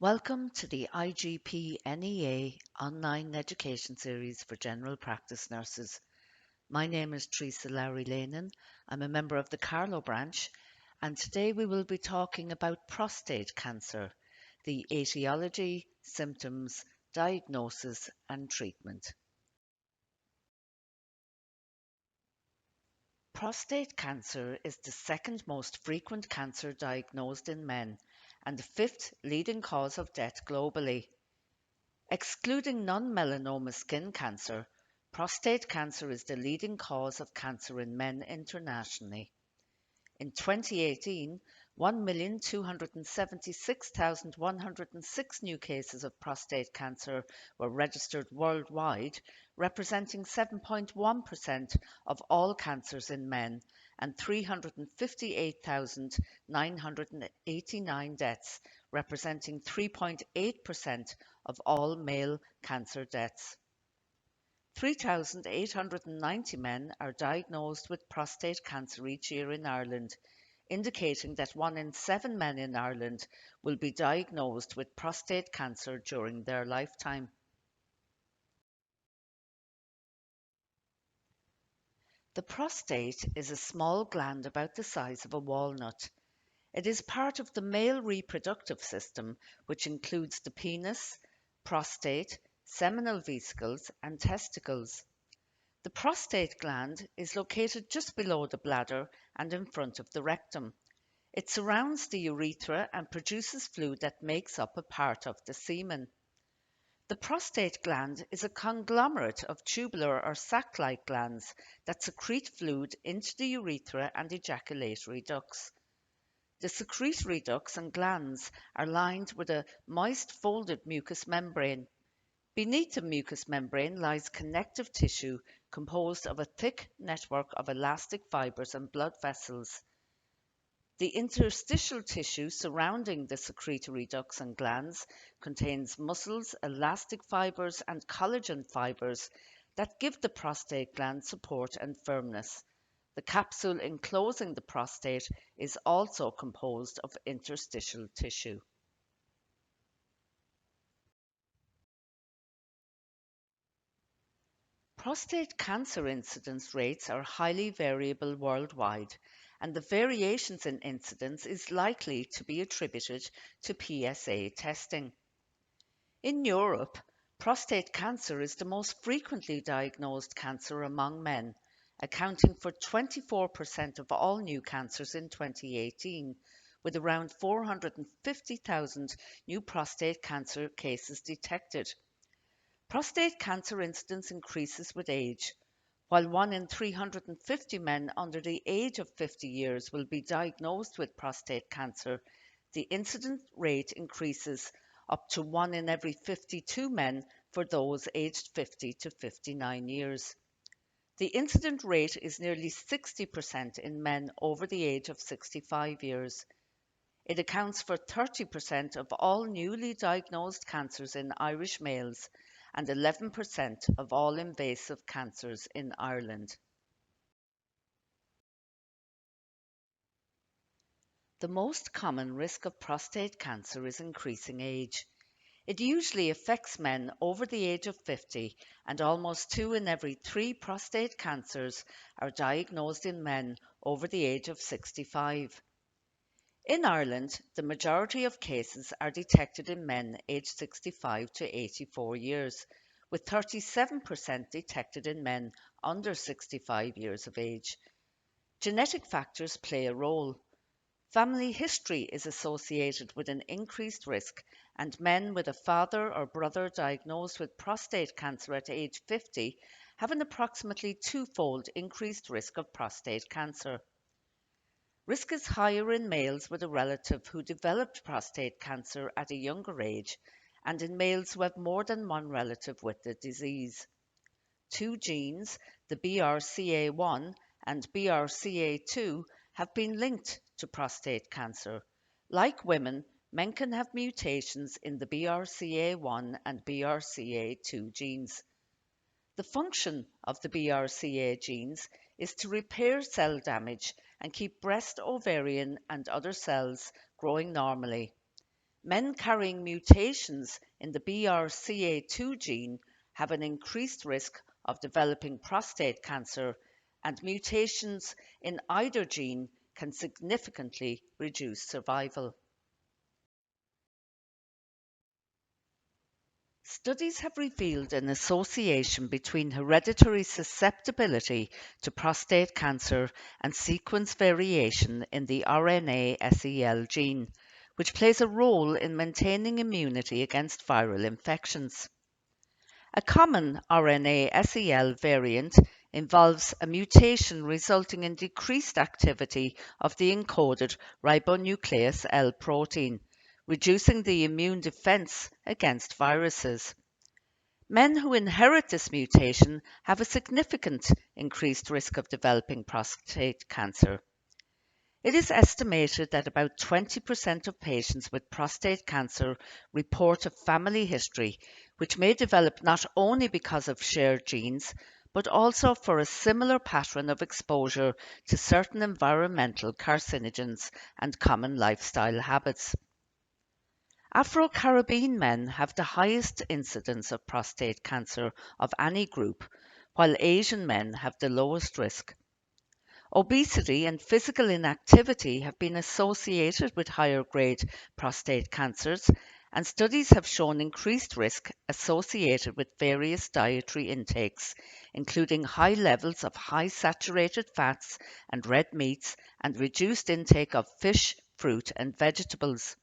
Welcome to the IGPNEA online education series for general practice nurses. My name is Theresa Lowry Lehnen. I'm a member of the Carlow branch, and today we will be talking about prostate cancer, the etiology, symptoms, diagnosis and treatment. Prostate cancer is the second most frequent cancer diagnosed in men and the fifth leading cause of death globally. Excluding non-melanoma skin cancer, prostate cancer is the leading cause of cancer in men internationally. In 2018, 1,276,106 new cases of prostate cancer were registered worldwide, representing 7.1% of all cancers in men and 358,989 deaths, representing 3.8% of all male cancer deaths. 3,890 men are diagnosed with prostate cancer each year in Ireland, indicating that 1 in 7 men in Ireland will be diagnosed with prostate cancer during their lifetime. The prostate is a small gland about the size of a walnut. It is part of the male reproductive system, which includes the penis, prostate, seminal vesicles, and testicles. The prostate gland is located just below the bladder and in front of the rectum. It surrounds the urethra and produces fluid that makes up a part of the semen. The prostate gland is a conglomerate of tubular or sac-like glands that secrete fluid into the urethra and ejaculatory ducts. The secretory ducts and glands are lined with a moist folded mucous membrane. Beneath the mucous membrane lies connective tissue composed of a thick network of elastic fibers and blood vessels. The interstitial tissue surrounding the secretory ducts and glands contains muscles, elastic fibers, and collagen fibers that give the prostate gland support and firmness. The capsule enclosing the prostate is also composed of interstitial tissue. Prostate cancer incidence rates are highly variable worldwide, and the variations in incidence is likely to be attributed to PSA testing. In Europe, prostate cancer is the most frequently diagnosed cancer among men, accounting for 24% of all new cancers in 2018, with around 450,000 new prostate cancer cases detected. Prostate cancer incidence increases with age. While 1 in 350 men under the age of 50 years will be diagnosed with prostate cancer, the incidence rate increases up to 1 in every 52 men for those aged 50 to 59 years. The incidence rate is nearly 60% in men over the age of 65 years. It accounts for 30% of all newly diagnosed cancers in Irish males and 11% of all invasive cancers in Ireland. The most common risk of prostate cancer is increasing age. It usually affects men over the age of 50, and almost 2 in every 3 prostate cancers are diagnosed in men over the age of 65. In Ireland, the majority of cases are detected in men aged 65 to 84 years, with 37% detected in men under 65 years of age. Genetic factors play a role. Family history is associated with an increased risk, and men with a father or brother diagnosed with prostate cancer at age 50 have an approximately twofold increased risk of prostate cancer. Risk is higher in males with a relative who developed prostate cancer at a younger age and in males who have more than one relative with the disease. 2 genes, the BRCA1 and BRCA2, have been linked to prostate cancer. Like women, men can have mutations in the BRCA1 and BRCA2 genes. The function of the BRCA genes is to repair cell damage and keep breast, ovarian, and other cells growing normally. Men carrying mutations in the BRCA2 gene have an increased risk of developing prostate cancer, and mutations in either gene can significantly reduce survival. Studies have revealed an association between hereditary susceptibility to prostate cancer and sequence variation in the RNA-seL gene, which plays a role in maintaining immunity against viral infections. A common RNA-seL variant involves a mutation resulting in decreased activity of the encoded ribonuclease L protein, reducing the immune defense against viruses. Men who inherit this mutation have a significant increased risk of developing prostate cancer. It is estimated that about 20% of patients with prostate cancer report a family history, which may develop not only because of shared genes, but also for a similar pattern of exposure to certain environmental carcinogens and common lifestyle habits. Afro-Caribbean men have the highest incidence of prostate cancer of any group, while Asian men have the lowest risk. Obesity and physical inactivity have been associated with higher grade prostate cancers, and studies have shown increased risk associated with various dietary intakes, including high levels of high saturated fats and red meats and reduced intake of fish, fruit, and vegetables.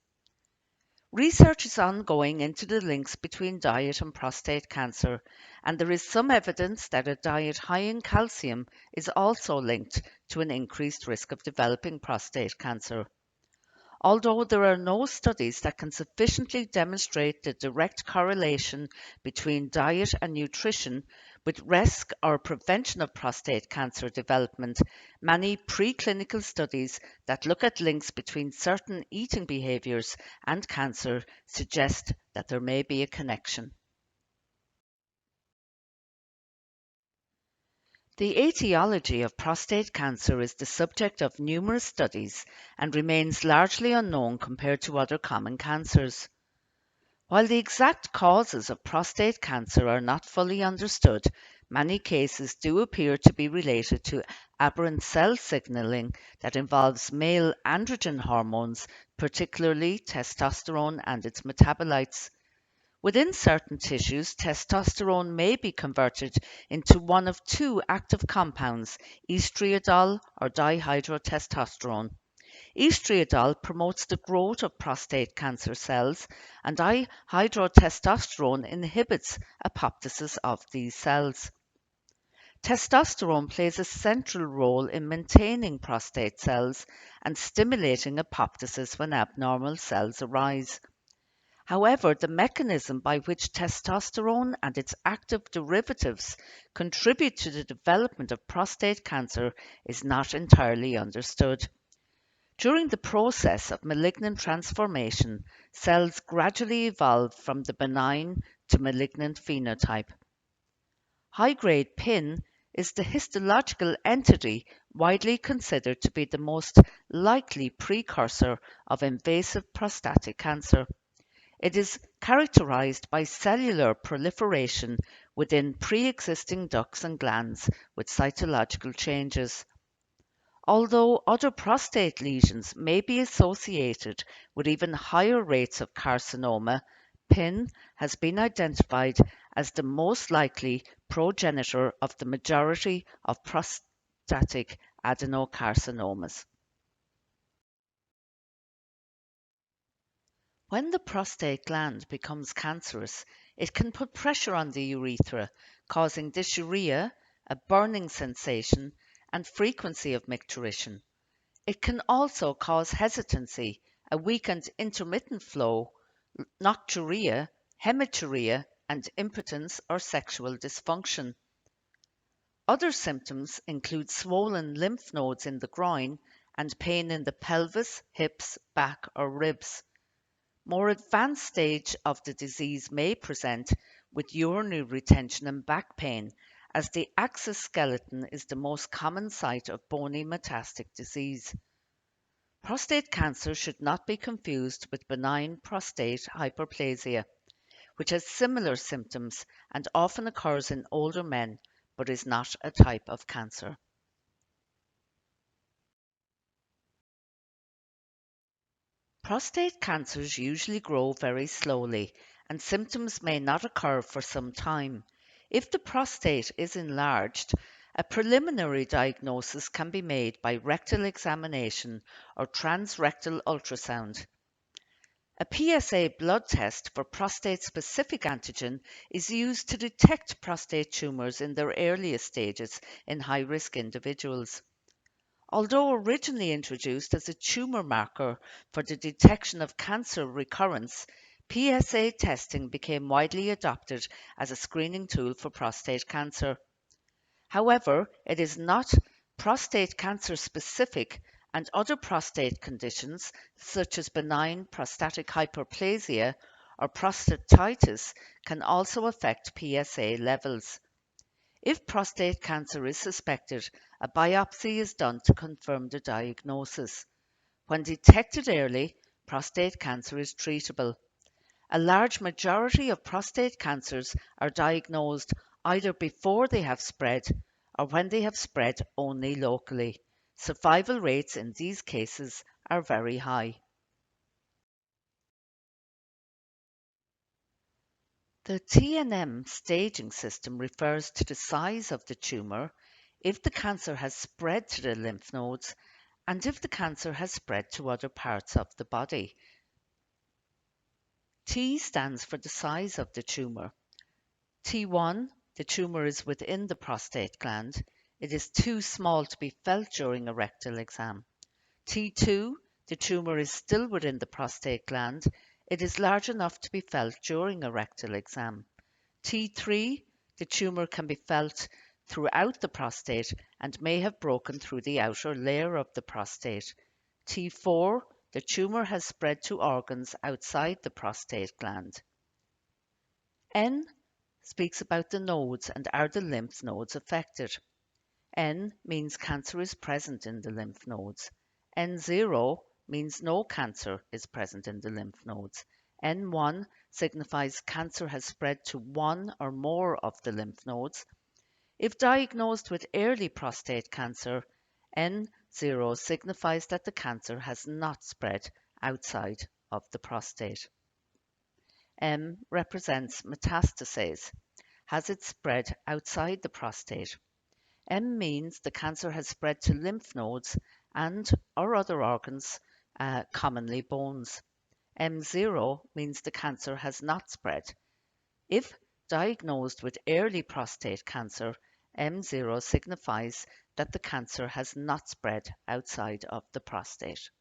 Research is ongoing into the links between diet and prostate cancer, and there is some evidence that a diet high in calcium is also linked to an increased risk of developing prostate cancer. Although there are no studies that can sufficiently demonstrate the direct correlation between diet and nutrition with risk or prevention of prostate cancer development, many preclinical studies that look at links between certain eating behaviors and cancer suggest that there may be a connection. The etiology of prostate cancer is the subject of numerous studies and remains largely unknown compared to other common cancers. While the exact causes of prostate cancer are not fully understood, many cases do appear to be related to aberrant cell signaling that involves male androgen hormones, particularly testosterone and its metabolites. Within certain tissues, testosterone may be converted into one of two active compounds, estriadiol or dihydrotestosterone. Estriadiol promotes the growth of prostate cancer cells, and dihydrotestosterone inhibits apoptosis of these cells. Testosterone plays a central role in maintaining prostate cells and stimulating apoptosis when abnormal cells arise. However, the mechanism by which testosterone and its active derivatives contribute to the development of prostate cancer is not entirely understood. During the process of malignant transformation, cells gradually evolve from the benign to malignant phenotype. High-grade PIN is the histological entity widely considered to be the most likely precursor of invasive prostatic cancer. It is characterized by cellular proliferation within pre-existing ducts and glands with cytological changes. Although other prostate lesions may be associated with even higher rates of carcinoma, PIN has been identified as the most likely progenitor of the majority of prostatic adenocarcinomas. When the prostate gland becomes cancerous, it can put pressure on the urethra, causing dysuria, a burning sensation, and frequency of micturition. It can also cause hesitancy, a weakened intermittent flow, nocturia, hematuria, and impotence or sexual dysfunction. Other symptoms include swollen lymph nodes in the groin and pain in the pelvis, hips, back, or ribs. More advanced stage of the disease may present with urinary retention and back pain, as the axis skeleton is the most common site of bony metastatic disease. Prostate cancer should not be confused with benign prostate hyperplasia, which has similar symptoms and often occurs in older men but is not a type of cancer. Prostate cancers usually grow very slowly, and symptoms may not occur for some time. If the prostate is enlarged, a preliminary diagnosis can be made by rectal examination or transrectal ultrasound. A PSA blood test for prostate-specific antigen is used to detect prostate tumors in their earliest stages in high-risk individuals. Although originally introduced as a tumor marker for the detection of cancer recurrence, PSA testing became widely adopted as a screening tool for prostate cancer. However, it is not prostate cancer specific, and other prostate conditions such as benign prostatic hyperplasia or prostatitis can also affect PSA levels. If prostate cancer is suspected, a biopsy is done to confirm the diagnosis. When detected early, prostate cancer is treatable. A large majority of prostate cancers are diagnosed either before they have spread or when they have spread only locally. Survival rates in these cases are very high. The TNM staging system refers to the size of the tumor, if the cancer has spread to the lymph nodes, and if the cancer has spread to other parts of the body. T stands for the size of the tumor. T1, the tumor is within the prostate gland. It is too small to be felt during a rectal exam. T2, the tumor is still within the prostate gland. It is large enough to be felt during a rectal exam. T3, the tumor can be felt throughout the prostate and may have broken through the outer layer of the prostate. T4, the tumor has spread to organs outside the prostate gland. N speaks about the nodes and are the lymph nodes affected. N means cancer is present in the lymph nodes. N0 means no cancer is present in the lymph nodes. N1 signifies cancer has spread to one or more of the lymph nodes. If diagnosed with early prostate cancer, N0 signifies that the cancer has not spread outside of the prostate. M represents metastases. Has it spread outside the prostate? M means the cancer has spread to lymph nodes and or other organs, commonly bones. M0 means the cancer has not spread. If diagnosed with early prostate cancer, M0 signifies that the cancer has not spread outside of the prostate.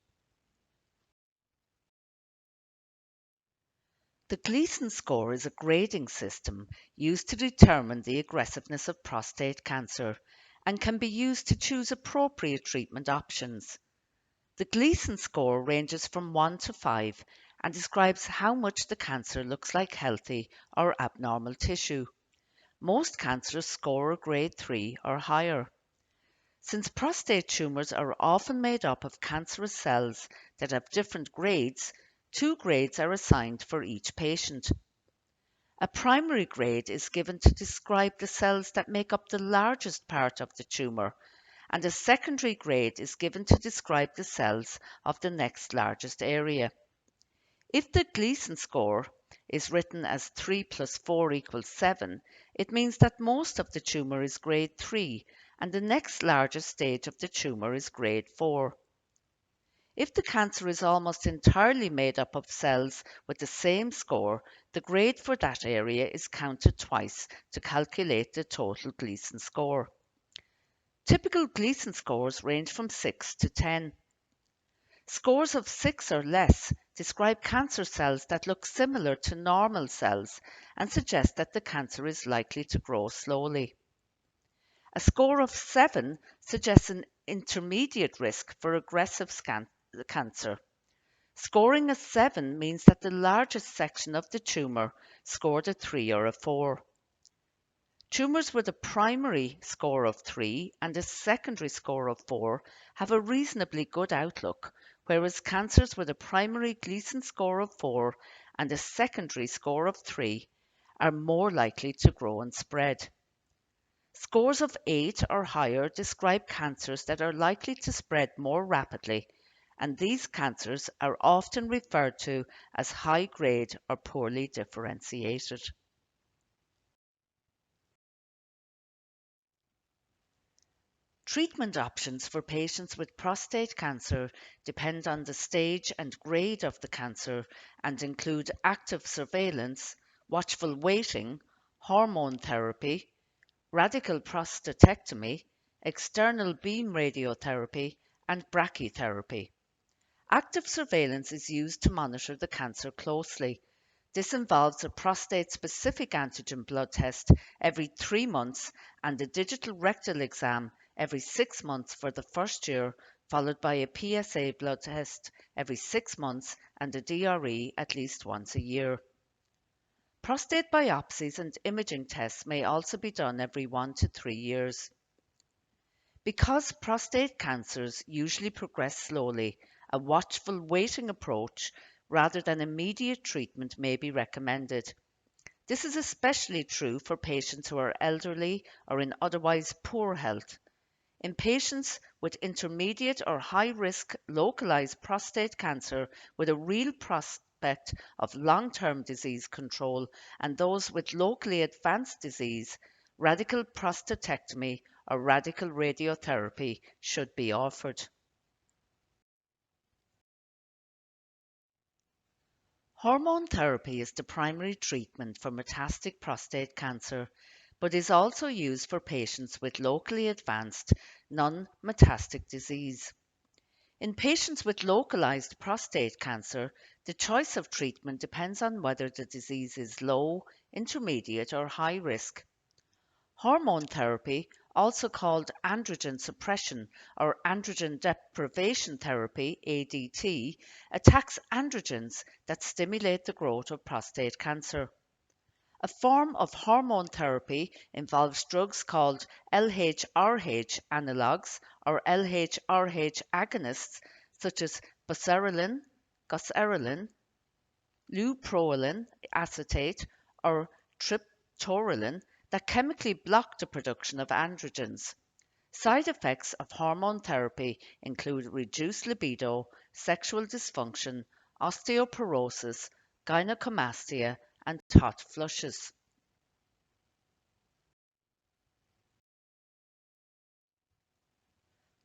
The Gleason score is a grading system used to determine the aggressiveness of prostate cancer and can be used to choose appropriate treatment options. The Gleason score ranges from 1 to 5 and describes how much the cancer looks like healthy or abnormal tissue. Most cancers score a grade 3 or higher. Since prostate tumors are often made up of cancerous cells that have different grades, 2 grades are assigned for each patient. A primary grade is given to describe the cells that make up the largest part of the tumor, and a secondary grade is given to describe the cells of the next largest area. If the Gleason score is written as 3 plus 4 equals 7, it means that most of the tumor is grade 3 and the next largest stage of the tumor is grade 4. If the cancer is almost entirely made up of cells with the same score, the grade for that area is counted twice to calculate the total Gleason score. Typical Gleason scores range from 6 to 10. Scores of 6 or less describe cancer cells that look similar to normal cells and suggest that the cancer is likely to grow slowly. A score of 7 suggests an intermediate risk for aggressive cancer. Scoring a 7 means that the largest section of the tumor scored a 3 or a 4. Tumors with a primary score of 3 and a secondary score of 4 have a reasonably good outlook, whereas cancers with a primary Gleason score of 4 and a secondary score of 3 are more likely to grow and spread. Scores of 8 or higher describe cancers that are likely to spread more rapidly, and these cancers are often referred to as high-grade or poorly differentiated. Treatment options for patients with prostate cancer depend on the stage and grade of the cancer and include active surveillance, watchful waiting, hormone therapy, radical prostatectomy, external beam radiotherapy, and brachytherapy. Active surveillance is used to monitor the cancer closely. This involves a prostate-specific antigen blood test every 3 months and a digital rectal exam every 6 months for the first year, followed by a PSA blood test every 6 months and a DRE at least once a year. Prostate biopsies and imaging tests may also be done every 1 to 3 years. Because prostate cancers usually progress slowly, a watchful waiting approach rather than immediate treatment may be recommended. This is especially true for patients who are elderly or in otherwise poor health. In patients with intermediate or high risk localized prostate cancer with a real prospect of long term disease control and those with locally advanced disease, radical prostatectomy or radical radiotherapy should be offered. Hormone therapy is the primary treatment for metastatic prostate cancer, but is also used for patients with locally advanced non-metastatic disease. In patients with localized prostate cancer, the choice of treatment depends on whether the disease is low, intermediate, or high risk. Hormone therapy, also called androgen suppression or androgen deprivation therapy (ADT), attacks androgens that stimulate the growth of prostate cancer. A form of hormone therapy involves drugs called LHRH analogues or LHRH agonists such as goserelin, leuprolin acetate, or triptorelin that chemically block the production of androgens. Side effects of hormone therapy include reduced libido, sexual dysfunction, osteoporosis, gynecomastia, and hot flushes.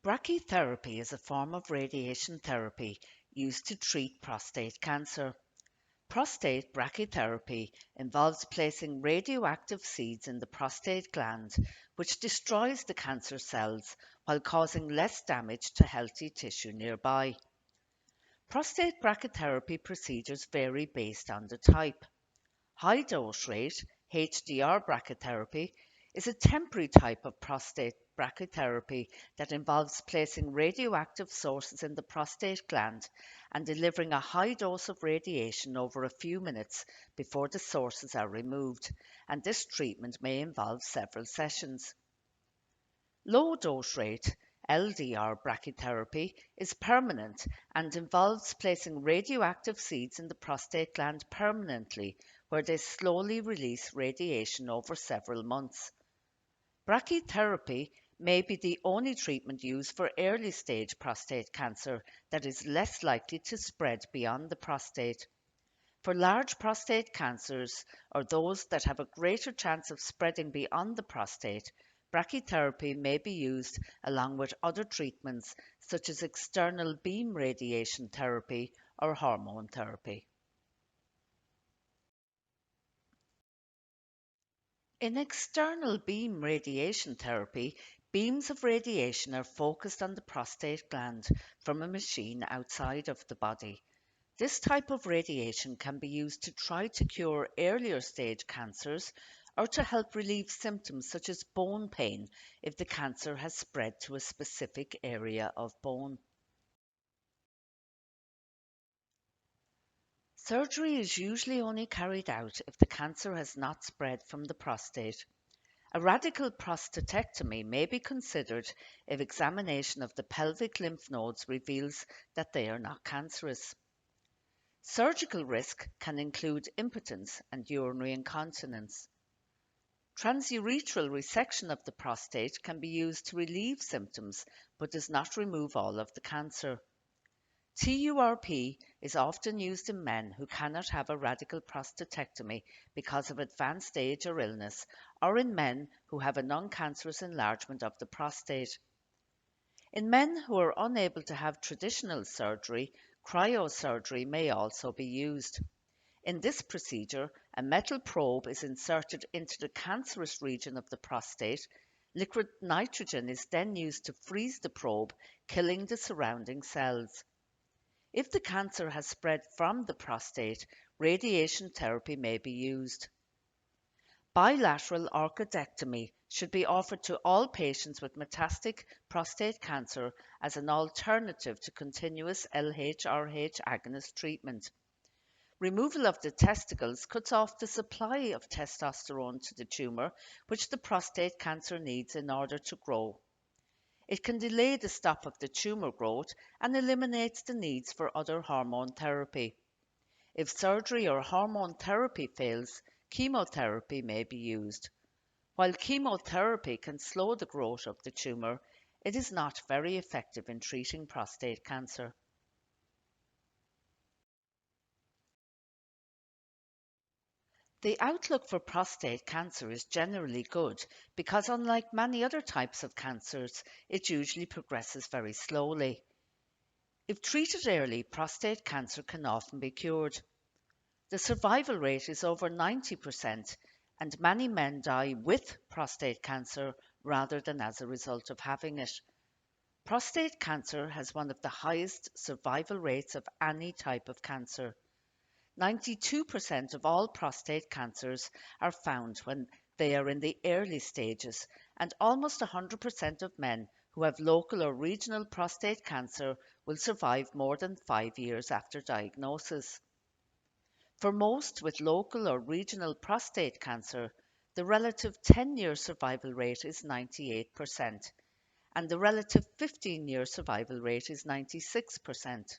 Brachytherapy is a form of radiation therapy used to treat prostate cancer. Prostate brachytherapy involves placing radioactive seeds in the prostate gland, which destroys the cancer cells while causing less damage to healthy tissue nearby. Prostate brachytherapy procedures vary based on the type. High dose rate (HDR) brachytherapy is a temporary type of prostate brachytherapy that involves placing radioactive sources in the prostate gland and delivering a high dose of radiation over a few minutes before the sources are removed, and this treatment may involve several sessions. Low dose rate (LDR) brachytherapy is permanent and involves placing radioactive seeds in the prostate gland permanently, where they slowly release radiation over several months. Brachytherapy may be the only treatment used for early stage prostate cancer that is less likely to spread beyond the prostate. For large prostate cancers or those that have a greater chance of spreading beyond the prostate, brachytherapy may be used along with other treatments such as external beam radiation therapy or hormone therapy. In external beam radiation therapy, beams of radiation are focused on the prostate gland from a machine outside of the body. This type of radiation can be used to try to cure earlier stage cancers or to help relieve symptoms such as bone pain if the cancer has spread to a specific area of bone. Surgery is usually only carried out if the cancer has not spread from the prostate. A radical prostatectomy may be considered if examination of the pelvic lymph nodes reveals that they are not cancerous. Surgical risk can include impotence and urinary incontinence. Transurethral resection of the prostate can be used to relieve symptoms but does not remove all of the cancer. TURP is often used in men who cannot have a radical prostatectomy because of advanced age or illness, or in men who have a non-cancerous enlargement of the prostate. In men who are unable to have traditional surgery, cryosurgery may also be used. In this procedure, a metal probe is inserted into the cancerous region of the prostate. Liquid nitrogen is then used to freeze the probe, killing the surrounding cells. If the cancer has spread from the prostate, radiation therapy may be used. Bilateral orchidectomy should be offered to all patients with metastatic prostate cancer as an alternative to continuous LHRH agonist treatment. Removal of the testicles cuts off the supply of testosterone to the tumor, which the prostate cancer needs in order to grow. It can delay the stop of the tumor growth and eliminates the needs for other hormone therapy. If surgery or hormone therapy fails, chemotherapy may be used. While chemotherapy can slow the growth of the tumor, it is not very effective in treating prostate cancer. The outlook for prostate cancer is generally good because, unlike many other types of cancers, it usually progresses very slowly. If treated early, prostate cancer can often be cured. The survival rate is over 90%, and many men die with prostate cancer rather than as a result of having it. Prostate cancer has one of the highest survival rates of any type of cancer. 92% of all prostate cancers are found when they are in the early stages, and almost 100% of men who have local or regional prostate cancer will survive more than 5 years after diagnosis. For most with local or regional prostate cancer, the relative 10-year survival rate is 98%, and the relative 15-year survival rate is 96%.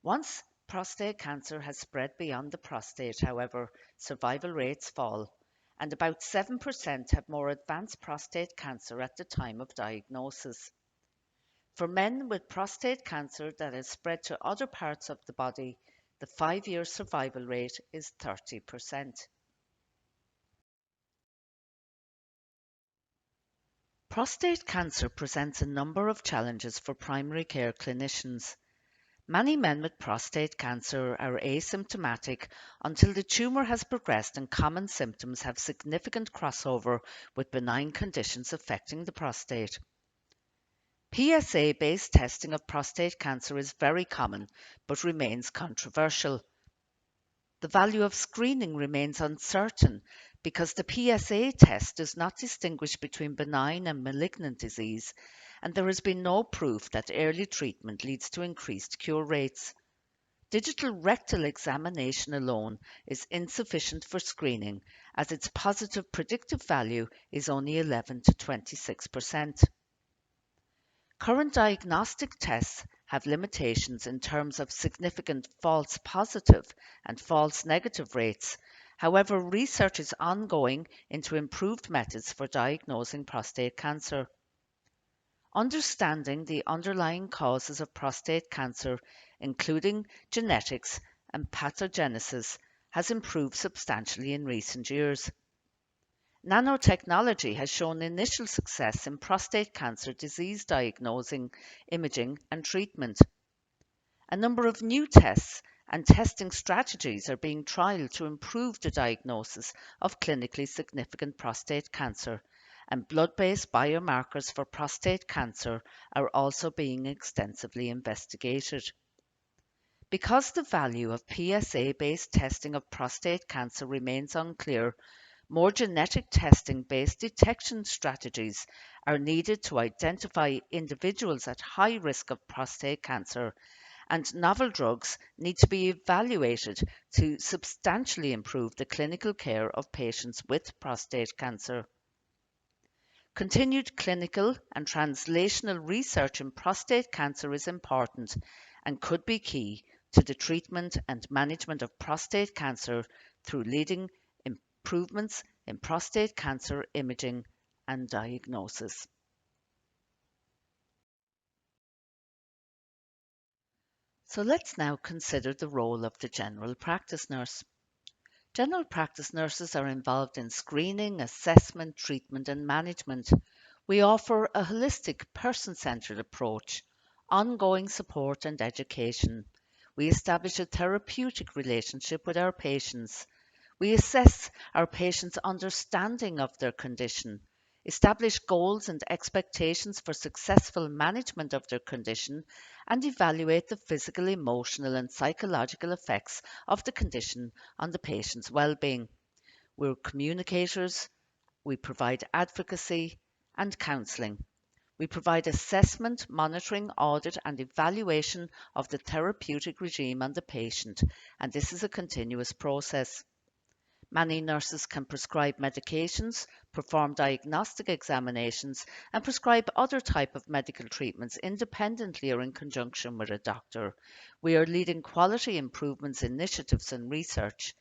Once prostate cancer has spread beyond the prostate, however, survival rates fall, and about 7% have more advanced prostate cancer at the time of diagnosis. For men with prostate cancer that has spread to other parts of the body, the 5-year survival rate is 30%. Prostate cancer presents a number of challenges for primary care clinicians. Many men with prostate cancer are asymptomatic until the tumor has progressed and common symptoms have significant crossover with benign conditions affecting the prostate. PSA-based testing of prostate cancer is very common but remains controversial. The value of screening remains uncertain because the PSA test does not distinguish between benign and malignant disease, and there has been no proof that early treatment leads to increased cure rates. Digital rectal examination alone is insufficient for screening, as its positive predictive value is only 11 to 26%. Current diagnostic tests have limitations in terms of significant false positive and false negative rates. However, research is ongoing into improved methods for diagnosing prostate cancer. Understanding the underlying causes of prostate cancer, including genetics and pathogenesis, has improved substantially in recent years. Nanotechnology has shown initial success in prostate cancer disease diagnosing, imaging, and treatment. A number of new tests and testing strategies are being trialed to improve the diagnosis of clinically significant prostate cancer, and blood-based biomarkers for prostate cancer are also being extensively investigated. Because the value of PSA-based testing of prostate cancer remains unclear, more genetic testing-based detection strategies are needed to identify individuals at high risk of prostate cancer and novel drugs need to be evaluated to substantially improve the clinical care of patients with prostate cancer. Continued clinical and translational research in prostate cancer is important and could be key to the treatment and management of prostate cancer through leading improvements in prostate cancer imaging and diagnosis. So let's now consider the role of the general practice nurse. General practice nurses are involved in screening, assessment, treatment, and management. We offer a holistic, person centered approach, ongoing support, and education. We establish a therapeutic relationship with our patients. We assess our patients' understanding of their condition, establish goals and expectations for successful management of their condition, and evaluate the physical, emotional, and psychological effects of the condition on the patient's well-being. We're communicators, we provide advocacy and counselling. We provide assessment, monitoring, audit, and evaluation of the therapeutic regime on the patient, and this is a continuous process. Many nurses can prescribe medications, perform diagnostic examinations, and prescribe other type of medical treatments independently or in conjunction with a doctor. We are leading quality improvements initiatives and research.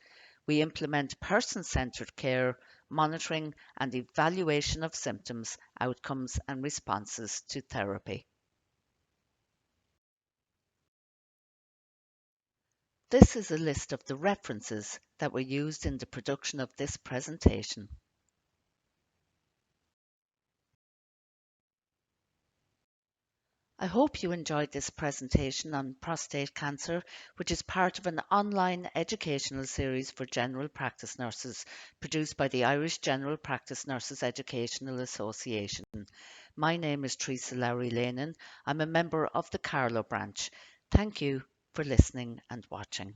We implement person-centered care, monitoring and evaluation of symptoms, outcomes and responses to therapy. This is a list of the references that were used in the production of this presentation. I hope you enjoyed this presentation on prostate cancer, which is part of an online educational series for general practice nurses produced by the Irish General Practice Nurses Educational Association. My name is Theresa Lowry Lehnen. I'm a member of the Carlow branch. Thank you for listening and watching.